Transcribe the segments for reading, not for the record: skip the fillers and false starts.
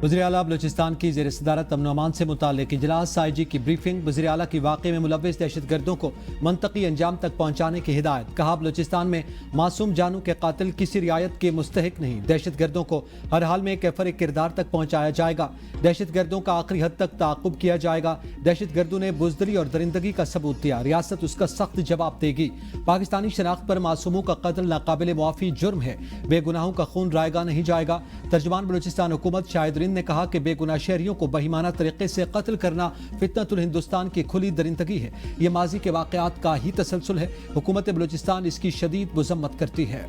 वज़ीर आला बलूचिस्तान की ज़ेर सदारत अमन अमान से मुताल्लिक़ इजलास, IG की ब्रीफिंग, वज़ीर आला की वाक़े में मुलव्विस दहशतगर्दों को मंतकी अंजाम तक पहुँचाने की हिदायत। कहा, बलूचिस्तान में मासूम जानों के कातिल किसी रियायत के मुस्तहिक नहीं, दहशतगर्दों को हर हाल में कैफर किरदार तक पहुँचाया जाएगा, दहशतगर्दों का आखिरी हद तक ताक़ुब किया जाएगा। दहशतगर्दों ने बुज़दिली और दरिंदगी का सबूत दिया, रियासत उसका सख्त जवाब देगी। पाकिस्तानी शनाख्त पर मासूमों का कत्ल नाकाबिल मुआफ़ी जुर्म है, बेगुनाहों का खून रायगा नहीं जाएगा। तर्जुमान बलूचिस्तान हुकूमत शाहिद ने कहा कि बेगुनाह शहरियों को बेईमाना तरीके से कत्ल करना फितनतुल हिंदुस्तान की खुली दरिंदगी है। ये माजी के वाक़यात का ही तसलसल है। हुकूमत बलूचिस्तान इसकी शदीद मज़म्मत करती है।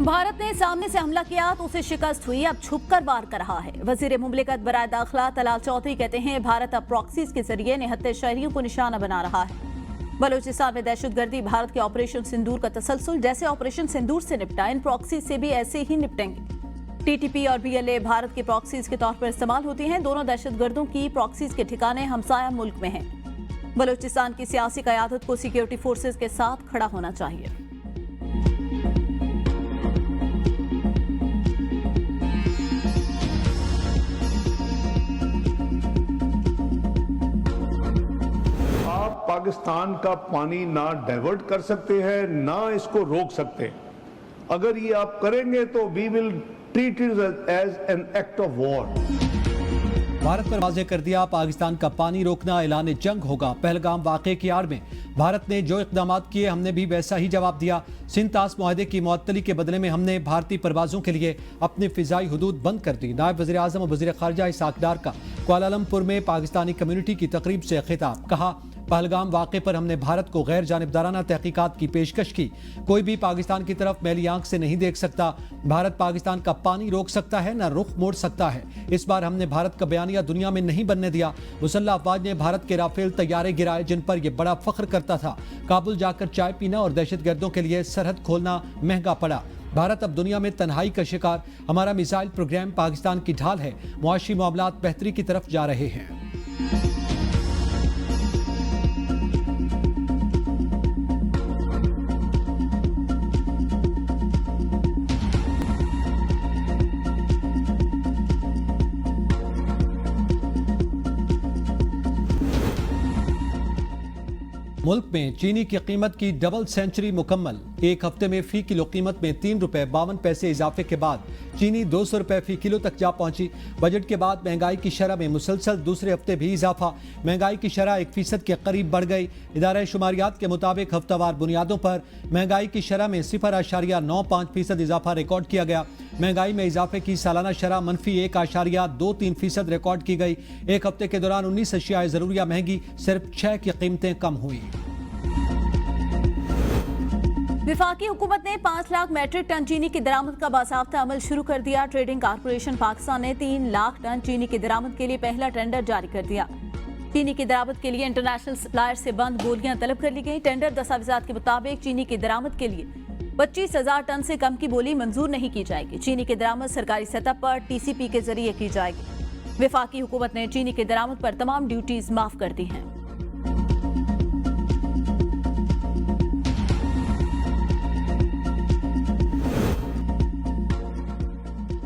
भारत ने सामने से हमला किया तो उसे शिकस्त हुई, अब छुपकर वार कर रहा है। वजीर मुमलिकत बराए दाखिला तलाल चौधरी कहते हैं, भारत अब प्रॉक्सीज के जरिए निहत्थे शहरियों को निशाना बना रहा है। बलूचिस्तान में दहशतगर्दी भारत के ऑपरेशन सिंदूर का तसलसल, जैसे ऑपरेशन सिंदूर से निपटा, इन प्रॉक्सीज से भी ऐसे ही निपटेंगे। TTP और BLA भारत के प्रॉक्सीज के तौर पर इस्तेमाल होती हैं। दोनों दहशतगर्दों की प्रॉक्सीज के ठिकाने हमसाया मुल्क में हैं। बलूचिस्तान की सियासी क़यादत को सिक्योरिटी फोर्सेज के साथ खड़ा होना चाहिए। पाकिस्तान का पानी ना डाइवर्ट कर सकते हैं, ना इसको रोक सकते। अगर ये आप करेंगे तो we will treat it as an act of war. Bharat पर वाज़ेह कर दिया, पाकिस्तान का पानी रोकना ऐलान जंग होगा। पहलगाम वाक़े की आड़ में भारत ने जो इक़दाम किए, हमने भी वैसा ही जवाब दिया। सिंध तास मुआहदे की मुअत्तली के बदले में हमने भारतीय परवाज़ों के लिए अपनी फ़िज़ाई हदूद बंद कर दी। नायब वज़ीर आज़म और वज़ीर ख़ारजा इसहाक़ डार का कुआलालंपुर में पाकिस्तानी कम्यूनिटी की तकरीब से खिताब। कहा, पहलगाम वाक़े पर हमने भारत को गैर जानिबदाराना तहकीकात की पेशकश की। कोई भी पाकिस्तान की तरफ मैली आंख से नहीं देख सकता। भारत पाकिस्तान का पानी रोक सकता है, न रुख मोड़ सकता है। इस बार हमने भारत का बयानिया दुनिया में नहीं बनने दिया। मुसल्लह अफवाज ने भारत के राफेल तैयारे गिराए, जिन पर यह बड़ा फख्र करता था। काबुल जाकर चाय पीना और दहशतगर्दों के लिए सरहद खोलना महंगा पड़ा। भारत अब दुनिया में तन्हाई का शिकार। हमारा मिसाइल प्रोग्राम पाकिस्तान की ढाल है। मुआशी मामलात बेहतरी की तरफ जा रहे हैं। मुल्क में चीनी की कीमत की डबल सेंचुरी मुकम्मल। एक हफ्ते में फी किलो कीमत में ₹3.52 इजाफे के बाद चीनी ₹200 फी किलो तक जा पहुंची। बजट के बाद महंगाई की शरह में मुसलसल दूसरे हफ्ते भी इजाफा। महंगाई की शरह 1% के करीब बढ़ गई। इदारा शुमारियात के मुताबिक हफ्तावार बुनियादों पर महंगाई की शरह में 0.95% इजाफा रिकॉर्ड किया गया। महंगाई में इजाफे की सालाना शरह -1.23% रिकॉर्ड की गई। एक हफ्ते के दौरान 19 अशियाए ज़रूरिया महंगी, सिर्फ 6 की कीमतें कम हुई। विफाकी हुकूमत ने 5 लाख मैट्रिक टन चीनी की दरामद का बासाफ्ता अमल शुरू कर दिया। ट्रेडिंग कारपोरेशन पाकिस्तान ने 3 लाख टन चीनी की दरामद के लिए पहला टेंडर जारी कर दिया। चीनी की दरामद के लिए इंटरनेशनल सप्लायर से बंद बोलियां तलब कर ली गई। टेंडर दस्तावेजात के मुताबिक चीनी की दरामद के लिए 25,000 टन से कम की बोली मंजूर नहीं की जाएगी। चीनी की दरामद सरकारी सतह पर TCP के जरिए की जाएगी। विफाकी हुकूमत ने चीनी की दरामद पर तमाम ड्यूटीज माफ कर दी हैं।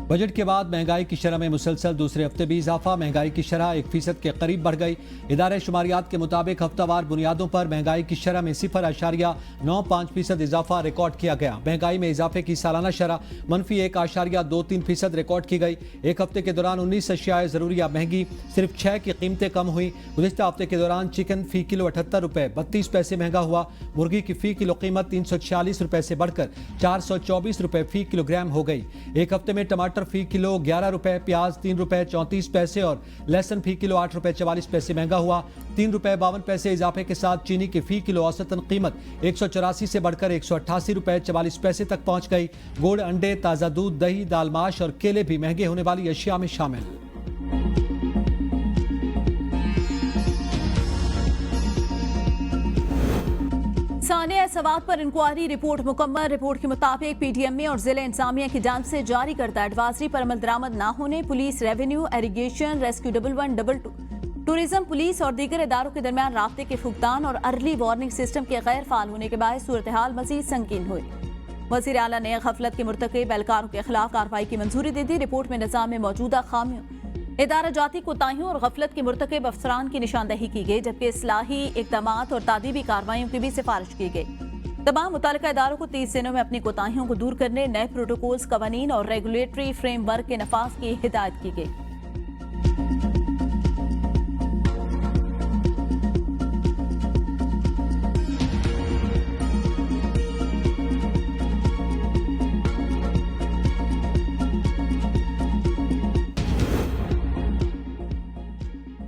बजट के बाद महंगाई की शरह में मुसलसल दूसरे हफ्ते भी इजाफा। महंगाई की शरह 1% के करीब बढ़ गई। इदारे शुमारियात के मुताबिक हफ्तावार बुनियादों पर महंगाई की शरह में 0.95% इजाफा रिकॉर्ड किया गया। महंगाई में इजाफे की सालाना शरह -1.23% रिकॉर्ड की गई। एक हफ्ते के दौरान 19 अशियाए ज़रूरिया महंगी, सिर्फ 6 की कीमतें कम हुई। गुज़िश्ता हफ्ते के दौरान चिकन फी किलो ₹78.32 महंगा हुआ। मुर्गी की फी किलो कीमत ₹346 से बढ़कर ₹424 फी किलोग्राम हो गई। एक हफ्ते में टमाटर फी किलो ₹11, प्याज ₹3.34 और लहसुन फी किलो ₹8.44 महंगा हुआ। ₹3.52 इजाफे के साथ चीनी की फी किलो औसतन कीमत 184 से बढ़कर ₹188.44 तक पहुंच गई। गुड़, अंडे, ताज़ा दूध, दही, दाल, माश और केले भी महंगे होने वाली अशिया में शामिल। सानिया सवात पर इंक्वायरी रिपोर्ट मुकम्मल। रिपोर्ट के मुताबिक PDMA और जिले इंतजामिया की जांच से जारी करता एडवाइजरी पर अमल दरामद न होने police, revenue, irrigation, rescue 1122 tourism, police और दीगर इदारों के दरमियान राब्ते के फुकदान और अर्ली वार्निंग सिस्टम के गैर फाल होने के बाद सूरत हाल मजीद संगीन हुई। वज़ीर आला ने गफलत के मुर्तकिब एहलकारों के खिलाफ कार्रवाई की मंजूरी दे दी। रिपोर्ट में निज़ाम में मौजूदा खामियों, इदारा जाती कोताहियों और गफलत के मुर्तकिब अफसरान की निशानदही की गई, जबकि इस्लाही इक़दामात और तादीबी कार्रवाइयों की भी सिफारिश की गई। तमाम मुतल्लिका इदारों को 30 दिनों में अपनी कोताहियों को दूर करने, नए प्रोटोकॉल्स, कवानीन और रेगुलेटरी फ्रेमवर्क के नफाज की हिदायत की गई।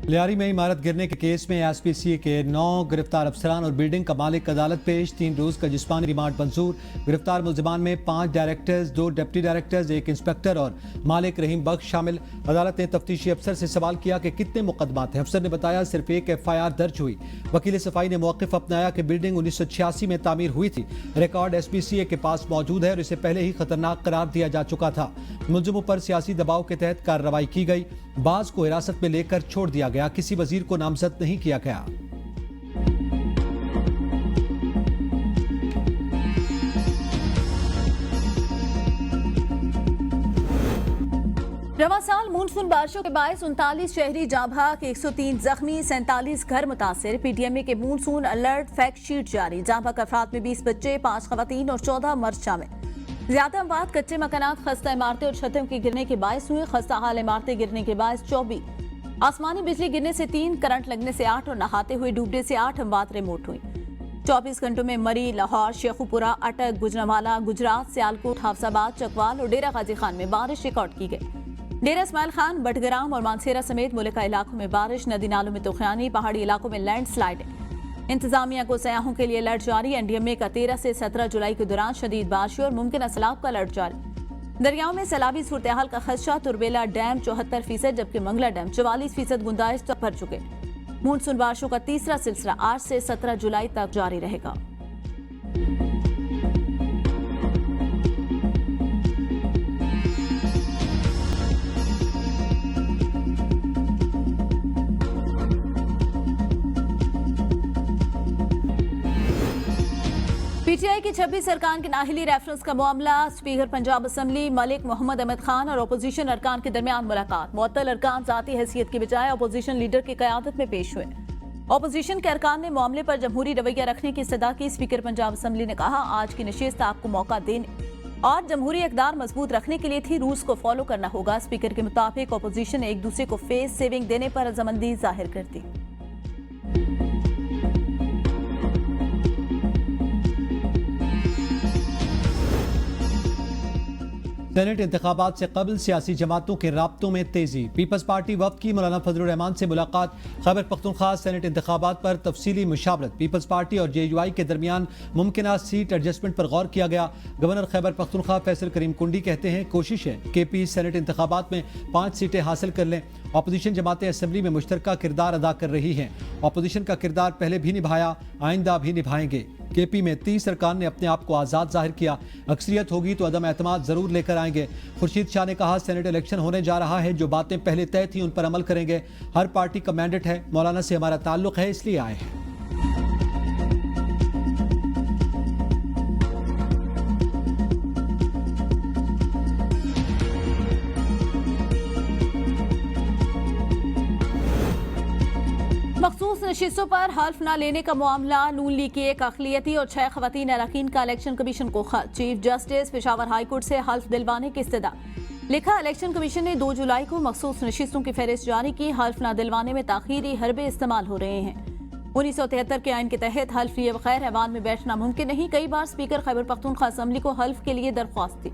लियारी में इमारत गिरने के केस में एसपीसी के 9 गिरफ्तार अफसरान और बिल्डिंग का मालिक अदालत पेश। 3 रोज का जिस्मानी रिमांड मंजूर। गिरफ्तार मुलजिमान में 5 डायरेक्टर्स, 2 डिप्टी डायरेक्टर्स, 1 इंस्पेक्टर और मालिक रहीम बख्श शामिल। अदालत ने तफ्तीशी अफसर से सवाल किया कि कितने मुकदमात हैं। अफसर ने बताया सिर्फ एक FIR दर्ज हुई। वकील सफाई ने मौक़िफ अपनाया कि बिल्डिंग 1986 में तामीर हुई थी। रिकॉर्ड SPCA के पास मौजूद है और इसे पहले ही खतरनाक करार दिया जा चुका था। मुलजिमों पर सियासी दबाव के तहत कार्रवाई की गई। बाज को हिरासत में लेकर छोड़ दिया गया। किसी वजीर को नामजद नहीं किया गया। रवा साल मानसून बारिशों के बायस 39 शहरी जाँ भाग, 103 जख्मी, 47 घर मुतासिर। PTMA के मानसून अलर्ट फैक्ट शीट जारी। जाँ भाग अफराद में 20 बच्चे, 5 खवातीन और 14 मर्द शामिल। ज्यादा अमवात कच्चे मकानात, खस्ता इमारतें और छतों के गिरने के बायस हुए। खस्ता हाल इमारतें गिरने के बायस 24, आसमानी बिजली गिरने से 3, करंट लगने से 8 और नहाते हुए डूबने से 8 अमवात रिमोट हुई। 24 घंटों में मरी, लाहौर, शेखुपुरा, अटक, गुजरांवाला, गुजरात, सियालकोट, हाफसाबाद, चकवाल और डेरा गाजी खान में बारिश रिकॉर्ड की गई। डेरा इस्माइल खान, बटग्राम और मानसेरा समेत मुल्का इलाकों में बारिश, नदी नालों में तूफानी, पहाड़ी इलाकों में लैंडस्लाइडिंग। इंतजामिया को सयाहों के लिए अलर्ट जारी। NDMA का 13 से 17 जुलाई के दौरान शदीद बारिश और मुमकिन सैलाब का अलर्ट जारी। दरियाओं में सैलाबी सूरत हाल का खदशा। तुरबेला डैम 74%, जबकि मंगला डैम 44% गुंजाइश तक भर चुके। मानसून बारिशों का तीसरा सिलसिला 8 से 17 जुलाई तक जारी रहेगा। PTI की 26 अरकान के नाहिली रेफरेंस का मामला। स्पीकर पंजाब असम्बली मलिक मोहम्मद अहमद खान और अपोजिशन अरकान के दरमियान मुलाकात। मुअत्तल अरकान जाती हैसियत की बजाय अपोजिशन लीडर की क़यादत में पेश हुए। अपोजिशन के अरकान ने मामले पर जमहूरी रवैया रखने की सदा की। स्पीकर पंजाब असम्बली ने कहा, आज की नशिस्त आपको मौका देने और जमहूरी इक़दार मजबूत रखने के लिए थी। रूल्स को फॉलो करना होगा। स्पीकर के मुताबिक अपोजिशन ने एक दूसरे को फेस सेविंग देने पर रजामंदी जाहिर कर दी। सेनेट इंतखाबात से कबल सियासी जमातों के राब्तों में तेजी। पीपल्स पार्टी वफ्द की मौलाना फजलुर रहमान से मुलाकात। खैबर पख्तूनख्वा सेनेट इंतखाबात पर तफसीली मुशावरत। पीपल्स पार्टी और JUI के दरमियान मुमकिन सीट एडजस्टमेंट पर गौर किया गया। गवर्नर खैबर पख्तूनख्वा फैसल करीम कुंडी कहते हैं, कोशिश है KP सेनेट इंतखाबात में 5 सीटें हासिल कर लें। अपोजिशन जमातें असम्बली में मुश्तरका किरदार अदा कर रही हैं। अपोजिशन का किरदार पहले भी निभाया, आइंदा भी निभाएंगे। KP में 30 अरकान ने अपने आप को आज़ाद जाहिर किया। अक्सरियत होगी तो अदम एतमाद जरूर लेकर आएंगे। खुर्शीद शाह ने कहा, सेनेट इलेक्शन होने जा रहा है, जो बातें पहले तय थी उन पर अमल करेंगे। हर पार्टी का मैंडेट है, मौलाना से हमारा ताल्लुक है, इसलिए आए हैं। मखसूस नशिस्तों पर हल्फ न लेने का मामला। नून लीग की एक अक़लियती और 6 खवातीन अरकान का इलेक्शन कमीशन को खत। Chief justice Peshawar high court से हल्फ दिलवाने की इस्तदा। लिखा, इलेक्शन कमीशन ने 2 जुलाई को मखसूस नशिस्तों की फहरिस्त जारी की। हल्फ न दिलवाने में ताखीरी हरबे इस्तेमाल हो रहे हैं। 1973 के आइन के तहत हल्फ लिए बगैर ऐवान में बैठना मुमकिन नहीं। कई बार स्पीकर खैबर पख्तूनख्वा असम्बली को हल्फ के लिए दरख्वास्त थी।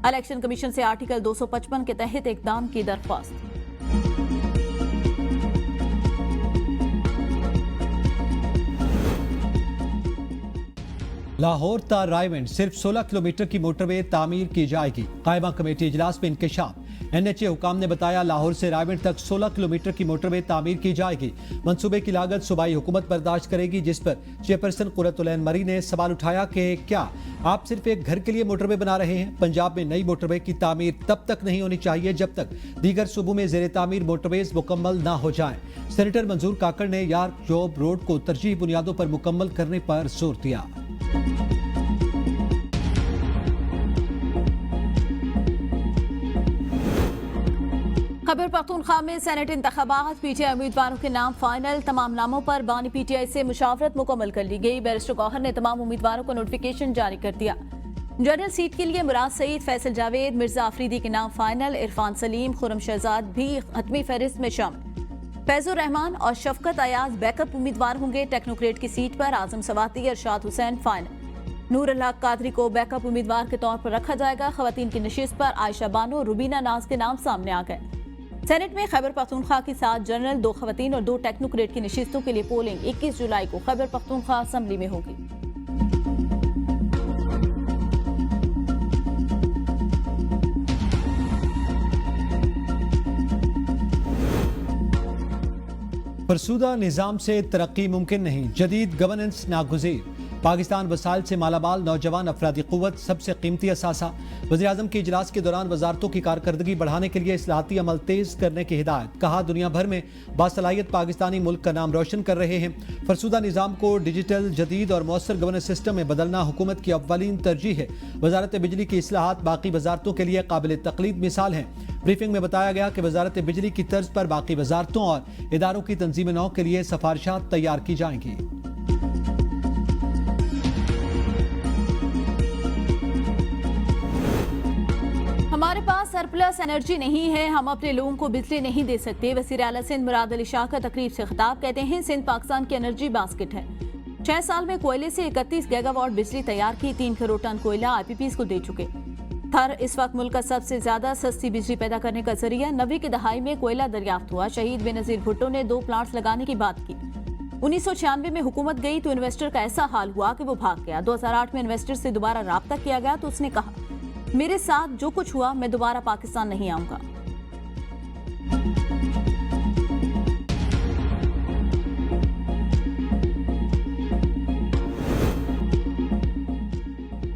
इलेक्शन कमीशन से आर्टिकल 255 के तहत इक़दाम की दरख्वास्त। लाहौर ता रायवंड सिर्फ 16 किलोमीटर की मोटरवे तामीर की जाएगी। कायमा कमेटी इजलास में इंकशाफ। NHA हुकाम ने बताया लाहौर से रायगढ़ तक 16 किलोमीटर की मोटरवे तामीर की जाएगी। मंसूबे की लागत सूबाई हुकूमत बर्दाश्त करेगी, जिस पर चेयरपर्सन कुर्रतुलैन मरी ने सवाल उठाया कि क्या आप सिर्फ एक घर के लिए मोटरवे बना रहे हैं? पंजाब में नई मोटरवे की तामीर तब तक नहीं होनी चाहिए जब तक दीगर सूबों में जेर तामीर मोटरवेज मुकम्मल ना हो जाएं। सेनेटर मंजूर काकड़ ने यार्क जॉब रोड को तरजीही बुनियादों पर मुकम्मल करने पर जोर दिया। खैबर पख्तूनख्वा में सेनेट इंतखाबात, PTI उम्मीदवारों के नाम फाइनल। तमाम नामों पर बानी PTI से मुशावरत मुकम्मल कर ली गई। बैरिस्टर गौहर ने तमाम उम्मीदवारों को नोटिफिकेशन जारी कर दिया। जनरल सीट के लिए मुराद सईद, फैसल जावेद, मिर्जा आफरीदी के नाम फाइनल। इरफान सलीम, खुरम शहजाद भी हतमी फहरिस्त में शामिल। फैजुर रहमान और शफकत अयाज बैकअप उम्मीदवार होंगे। टेक्नोक्रेट की सीट पर आजम सवाती, अरशाद हुसैन फाइनल। नूर अल हक कादरी को बैकअप उम्मीदवार के तौर पर रखा जाएगा। खवातीन की नशिस्त पर आयशा बानो, रुबीना नाज के नाम सामने आ गए। सेनेट में खैबर पख्तूनख्वा की 7 जनरल, 2 खवातीन और 2 टेक्नोक्रेट की नशिस्तों के लिए पोलिंग 21 जुलाई को खैबर पख्तूनख्वा असेंबली में होगी। फरसूदा निज़ाम से तरक्की मुमकिन नहीं, जदीद गवर्नेंस नागुज़ीर। पाकिस्तान वसाइल से मालामाल नौजवान अफरादी क़ुव्वत सबसे कीमती असासा। वज़ीर-ए-आज़म के इजलास के दौरान वजारतों की कारकर्दगी बढ़ाने के लिए इस्लाहाती अमल तेज़ करने की हिदायत। कहा दुनिया भर में बासलाहियत पाकिस्तानी मुल्क का नाम रोशन कर रहे हैं। फरसूदा निज़ाम को डिजिटल, जदीद और मौसर गवर्नेंस सिस्टम में बदलना हुकूमत की अव्वलीन तरजीह है। वजारत बिजली की इस्लाहात बाकी वजारतों के लिए काबिल तकलीद मिसाल हैं। ब्रीफिंग में बताया गया कि वजारत बिजली की तर्ज पर बाकी वजारतों और इदारों की तंजीम नौ के लिए सिफारिशात तैयार की जाएंगी। हमारे पास सरप्लस एनर्जी नहीं है, हम अपने लोगों को बिजली नहीं दे सकते। वज़ीर आला सिंध मुराद अली शाह का तकरीब से खिताब। कहते हैं सिंध पाकिस्तान की एनर्जी बास्केट है। 6 साल में कोयले से 31 गीगावाट बिजली तैयार की। 3 करोड़ टन कोयला IPPs को दे चुके। थर इस वक्त मुल्क का सबसे ज्यादा सस्ती बिजली पैदा करने का जरिया। 90 की दहाई में कोयला दरियाफ्त हुआ। शहीद बेनजीर भुट्टो ने 2 प्लांट्स लगाने की बात की। 1996 में हुकूमत गई तो इन्वेस्टर का ऐसा हाल हुआ कि वो भाग गया। 2008 में इन्वेस्टर से दोबारा राब्ता किया गया तो उसने कहा मेरे साथ जो कुछ हुआ मैं दोबारा पाकिस्तान नहीं आऊंगा।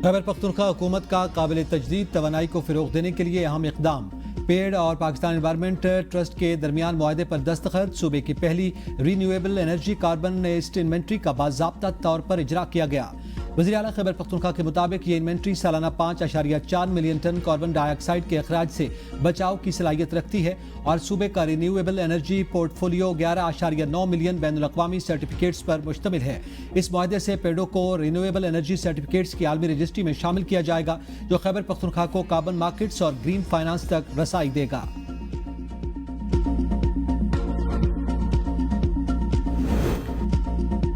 खैबर पख्तूनख्वा हुकूमत का काबिल तजदीद तवानाई को फ़रोग़ देने के लिए अहम इक़दाम। पेड़ और पाकिस्तान एनवायरमेंट ट्रस्ट के दरमियान मुआहदे पर दस्तखत। सूबे की पहली renewable energy carbon nest inventory का बाज़ाब्ता तौर पर इजरा किया गया। वज़ीर आला खैबर पख्तूनख्वा के मुताबिक ये इन्वेंट्री सालाना 5.4 मिलियन टन कार्बन डाइऑक्साइड के अखराज से बचाव की सलाहियत रखती है और सूबे का रिन्यूएबल एनर्जी पोर्टफोलियो 11.9 मिलियन बैनुल-अक़वामी सर्टिफिकेट्स पर मुश्तमिल है। इस मुआहदे से पेड़ों को रिन्यूएबल एनर्जी सर्टिफिकेट्स की आलमी रजिस्ट्री में शामिल किया जाएगा, जो खैबर पख्तूनख्वा को कार्बन मार्केट्स और ग्रीन फाइनेंस तक रसाई देगा।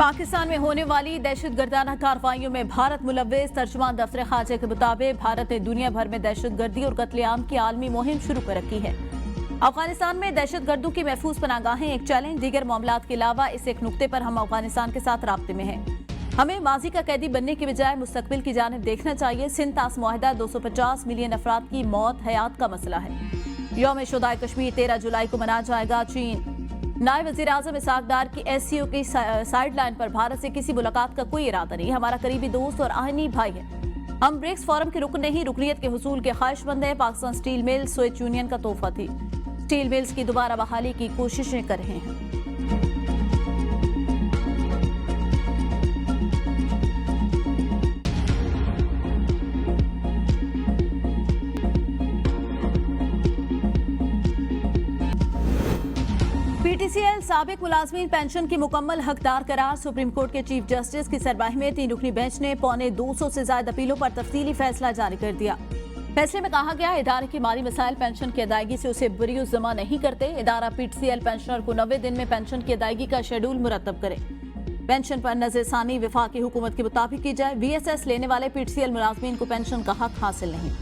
पाकिस्तान में होने वाली दहशतगर्दाना कार्रवाइयों में भारत मुलव्विस। तर्जुमान दफ्तर खारजा के मुताबिक भारत ने दुनिया भर में दहशतगर्दी और कत्लेआम की आलमी मुहिम शुरू कर रखी है। अफगानिस्तान में दहशतगर्दों की महफूज पनागाहें एक चैलेंज। दीगर मामलात के अलावा इस एक नुक्ते पर हम अफगानिस्तान के साथ राब्ते में हैं। हमें माजी का कैदी बनने के बजाय मुस्तकबिल की जानिब देखना चाहिए। सिंध तास मुआहदा 250 मिलियन अफराद की मौत हयात का मसला है। यौम शुदाए कश्मीर 13 जुलाई को मनाया जाएगा। चीन नायब वज़ीर आज़म इसहाक डार की SCO की साइड लाइन पर भारत से किसी मुलाकात का कोई इरादा नहीं। हमारा करीबी दोस्त और आहनी भाई है। हम ब्रिक्स फोरम के रुकन नहीं, रुकनियत के हुसूल के ख्वाहिशमंद हैं। Pakistan steel mill Soviet union का तोहफा थी। स्टील मिल्स की दोबारा बहाली की कोशिशें कर रहे हैं। PTCL साबिक मुलाजमीन पेंशन के मुकम्मल हकदार करार। सुप्रीम कोर्ट के चीफ जस्टिस की सरबराही में 3 रुकनी बेंच ने 250 से ज्यादा अपीलों पर तफसीली फैसला जारी कर दिया। फैसले में कहा गया इदारे के माली मसाइल पेंशन की अदायगी से उसे बरीउस जमा नहीं करते। इदारा PTCL पेंशनर को 90 दिन में पेंशन की अदायगी का शेड्यूल मुरतब करे। पेंशन पर नजरसानी वफाकी हुकूमत के मुताबिक की जाए। VSS लेने वाले PTCL मुलाजमीन को पेंशन का हक हासिल नहीं।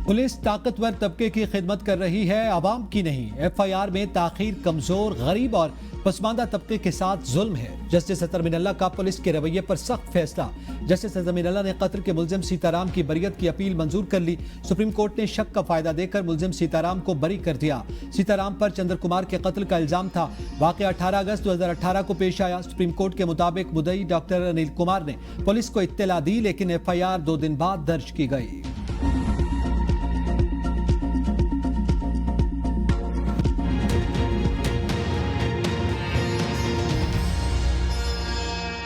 पुलिस ताकतवर तबके की खिदमत कर रही है, आवाम की नहीं। एफआईआर में ताखीर कमजोर, गरीब और पसमानदा तबके के साथ जुल्म है। जस्टिस अतर मिनल्ला का पुलिस के रवैये पर सख्त फैसला। जस्टिस अतर मिनल्ला ने कत्ल के मुलजिम सीताराम की बरियत की अपील मंजूर कर ली। सुप्रीम कोर्ट ने शक का फायदा देकर मुलजिम सीताराम को बरी कर दिया। सीताराम पर चंद्र कुमार के कत्ल का इल्जाम था। वाकया 18 अगस्त 2018 को पेश आया। सुप्रीम कोर्ट के मुताबिक मुद्दई डॉक्टर अनिल कुमार ने पुलिस को इत्तला दी, लेकिन एफआईआर 2 दिन बाद दर्ज की गई।